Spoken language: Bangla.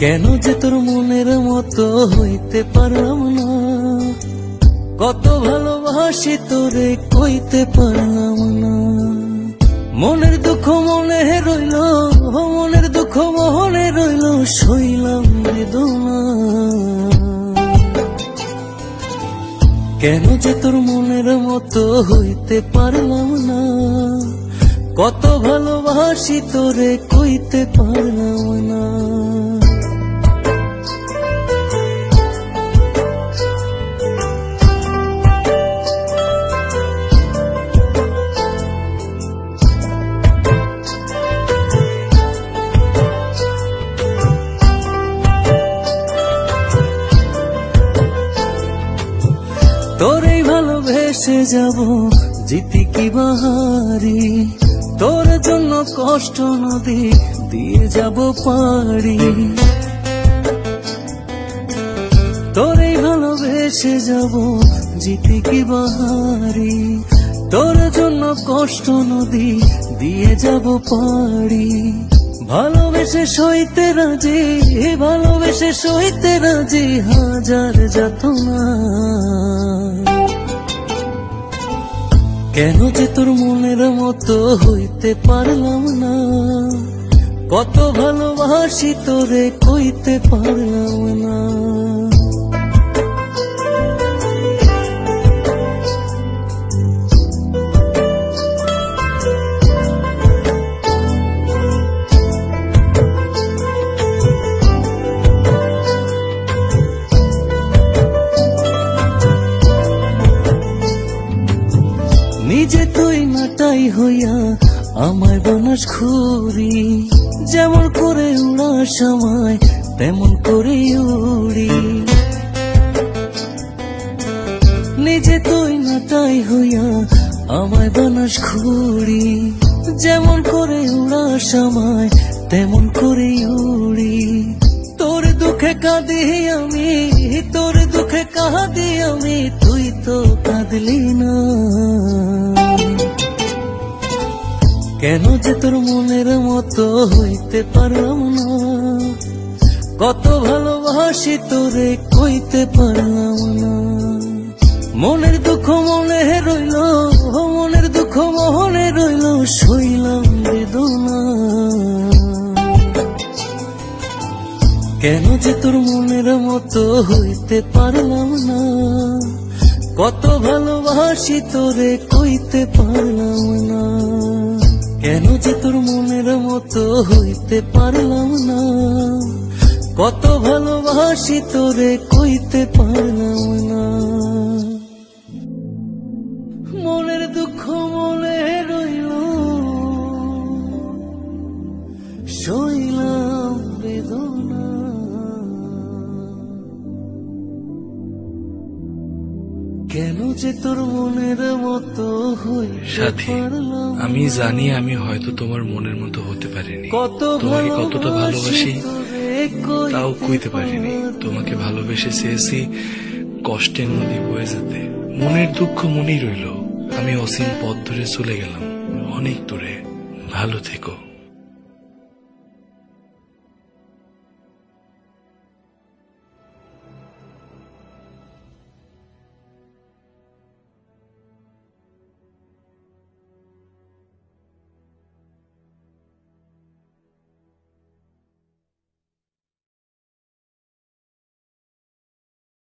কেন যে তোর মনের মতো হইতে পারলাম না, কত ভালোবাসি তোরে কইতে পারলাম না। মনের দুঃখ মনে রইল, মনের দুঃখ মনে রইল, সইলাম বেদনা। কেন যে তোর মনের মতো হইতে পারলাম না, কত ভালোবাসি তোরে কইতে পারলাম না। তোরেই ভালোবেসে যাব জিতি কি বাহারি, তোর জন্য কষ্ট নদী দিয়ে যাব পাড়ি। তোরেই ভালোবেসে যাব জিতি কি বাহারি, তোর জন্য কষ্ট নদী দিয়ে যাব পাড়ি। ভালোবেসে সইতে রাজি, ভালোবেসে সইতে রাজি হাজার যাতনা। কেন যে তোর মনের মতো হইতে পারলাম না, কত ভালোবাসি তোরে কইতে পারলাম না। নিজে তুই নাটাই হইয়া আমায় বানাস খুরি, যেমন করে উড়ার সময় তেমন করে উড়ি। নিজে তুই নাটাই হইয়া আমায় বানাস খুরি, যেমন করে উড়ার সময় তেমন করে উড়ি। তোর দুঃখে কাঁদি আমি, তোর দুঃখে কাঁদি আমি, তুই তো কাঁদলি না। কেন যে তোর মনের মতো হইতে পারলাম না, কত ভালোবাসি তোরে কইতে পারলাম না। মনের দুঃখ মনে রইল, মনের দুঃখ মনে রইল, সইলাম বেদনা। কেন যে তোর মনের মতো হইতে পারলাম না, কত ভালোবাসি তোরে কইতে পারলাম না। কেন যে তোর মনের মতো হইতে পারলাম না, কত ভালোবাসি তোরে কইতে পারলাম না। মনের দুঃখ মনে রইল, সইলাম বেদনা। কেন যে তোর মনের মতো সাথী, আমি জানি আমি হয়তো তোমার মনের মতো হতে পারিনি, তোমাকে কতটা ভালোবাসি তাও কইতে পারিনি। তোমাকে ভালোবেসে চেয়েছি কষ্টের নদী বয়ে যেতে, মনের দুঃখ মনেই রইল। আমি অসীম পথ ধরে চলে গেলাম অনেক দূরে। ভালো থেকো।